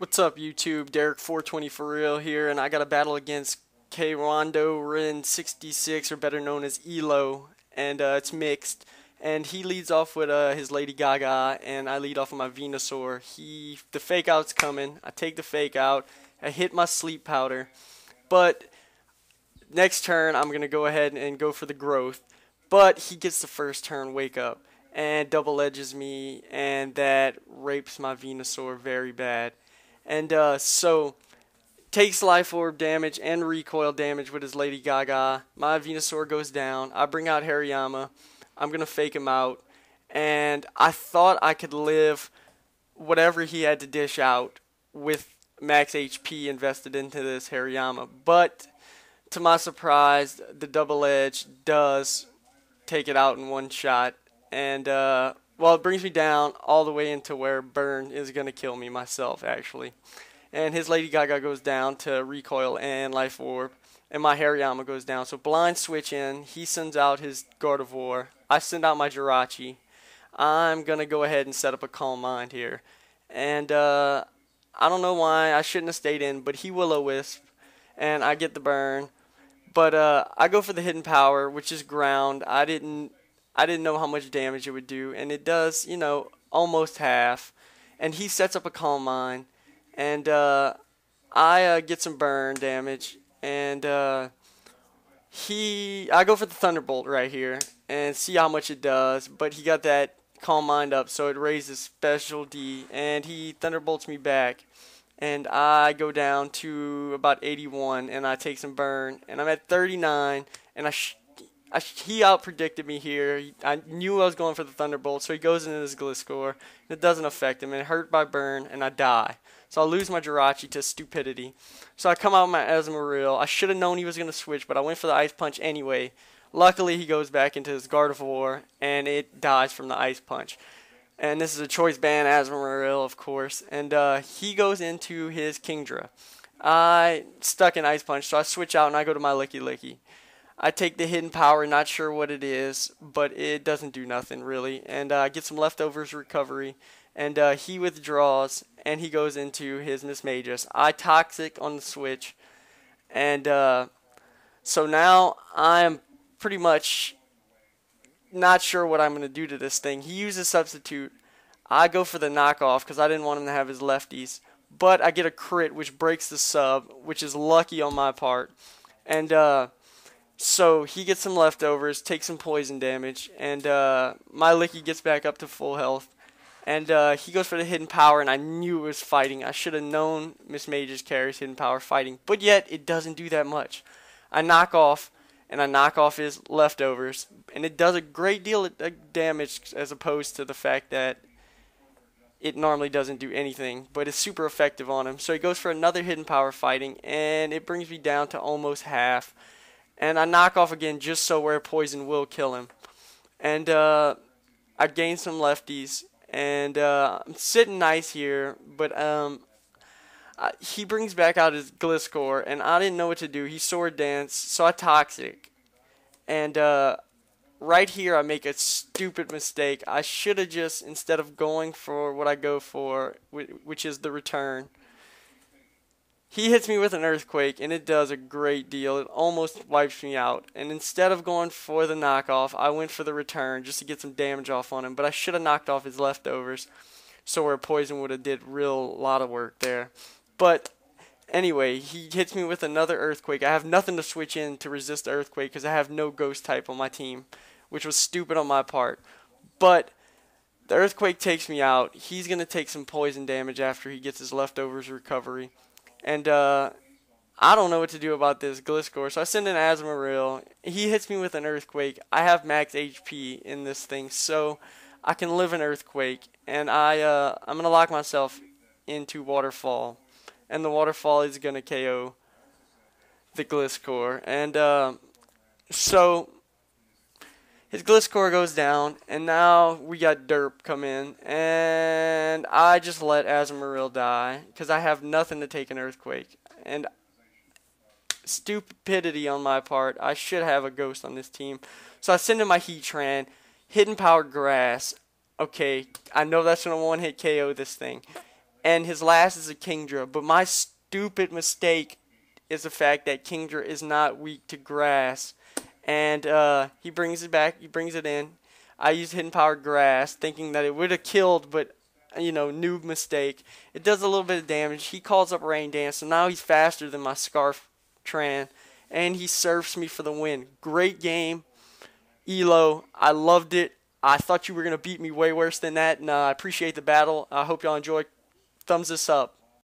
What's up, YouTube? Derek420 for real here, and I got a battle against K Rondo Rin 66, or better known as Elo, and it's mixed. And he leads off with his Lady Gaga, and I lead off with my Venusaur. The fake out's coming. I take the fake out. I hit my sleep powder, but next turn I'm gonna go ahead and go for the growth. But he gets the first turn wake up and double edges me, and that rapes my Venusaur very bad. And so takes life orb damage and recoil damage with his Lady Gaga. My Venusaur goes down. I bring out Hariyama. I'm gonna fake him out, and I thought I could live whatever he had to dish out with max HP invested into this Hariyama. But to my surprise, the double edge does take it out in one shot, and well, it brings me down all the way into where Burn is going to kill me myself, actually. And his Lady Gaga goes down to recoil and life orb, and my Hariyama goes down. So blind switch in, he sends out his Gardevoir, I send out my Jirachi. I'm going to go ahead and set up a Calm Mind here. And I don't know why, I shouldn't have stayed in, but he Will-O-Wisp, and I get the burn. But I go for the hidden power, which is ground. I didn't know how much damage it would do, and it does, you know, almost half. And he sets up a Calm Mind, and I get some burn damage, and I go for the Thunderbolt right here and see how much it does. But he got that Calm Mind up, so it raises Special D, and he Thunderbolts me back. And I go down to about 81, and I take some burn, and I'm at 39, and he out-predicted me here. I knew I was going for the Thunderbolt, so he goes into his Gliscor. It doesn't affect him, and it hurt by burn, and I die. So I lose my Jirachi to stupidity. So I come out with my Azumarill. I should have known he was going to switch, but I went for the Ice Punch anyway. Luckily, he goes back into his Gardevoir, and it dies from the Ice Punch. And this is a choice ban Azumarill, of course. And he goes into his Kingdra. I stuck in Ice Punch, so I switch out and I go to my Licky Licky. I take the hidden power, not sure what it is, but it doesn't do nothing really. And I get some leftovers recovery. And he withdraws, and he goes into his Mismagius. I Toxic on the switch. And so now I'm pretty much not sure what I'm going to do to this thing. He uses Substitute. I go for the knockoff because I didn't want him to have his lefties. But I get a crit, which breaks the sub, which is lucky on my part. And so he gets some leftovers, takes some poison damage, and my Licky gets back up to full health. And he goes for the hidden power, and I knew it was fighting. I should have known Mismagius carries hidden power fighting. But yet, it doesn't do that much. I knock off, and I knock off his leftovers, and it does a great deal of damage as opposed to the fact that it normally doesn't do anything, but it's super effective on him. So he goes for another hidden power fighting, and it brings me down to almost half. And I knock off again just so where poison will kill him. And I gain some lefties, and I'm sitting nice here, but he brings back out his Gliscor, and I didn't know what to do. He Sword Dance, so I Toxic. And right here I make a stupid mistake. I should have just, instead of going for what I go for, which is the return, he hits me with an Earthquake, and it does a great deal. It almost wipes me out. And instead of going for the knockoff, I went for the return just to get some damage off on him. But I should have knocked off his leftovers, so where poison would have did real lot of work there. But anyway, he hits me with another Earthquake. I have nothing to switch in to resist the Earthquake because I have no Ghost type on my team, which was stupid on my part. But the Earthquake takes me out. He's going to take some poison damage after he gets his leftovers recovery. And I don't know what to do about this Gliscor, so I send in Azumarill. He hits me with an Earthquake. I have max HP in this thing, so I can live an Earthquake. And I'm going to lock myself into Waterfall. And the Waterfall is going to KO the Gliscor. And so his Gliscor goes down, and now we got Derp come in, and I just let Azumarill die because I have nothing to take an Earthquake. And stupidity on my part, I should have a Ghost on this team. So I send in my Heatran, Hidden Power Grass. Okay, I know that's going to one-hit KO this thing. and his last is a Kingdra. But my stupid mistake is the fact that Kingdra is not weak to grass. And he brings it back. He brings it in. I used Hidden Power Grass, thinking that it would have killed, but noob mistake. It does a little bit of damage. He calls up Rain Dance, so now he's faster than my Scarf Tran, and he surfs me for the win. Great game, Elo. I loved it. I thought you were gonna beat me way worse than that, and I appreciate the battle. I hope y'all enjoy. Thumbs this up.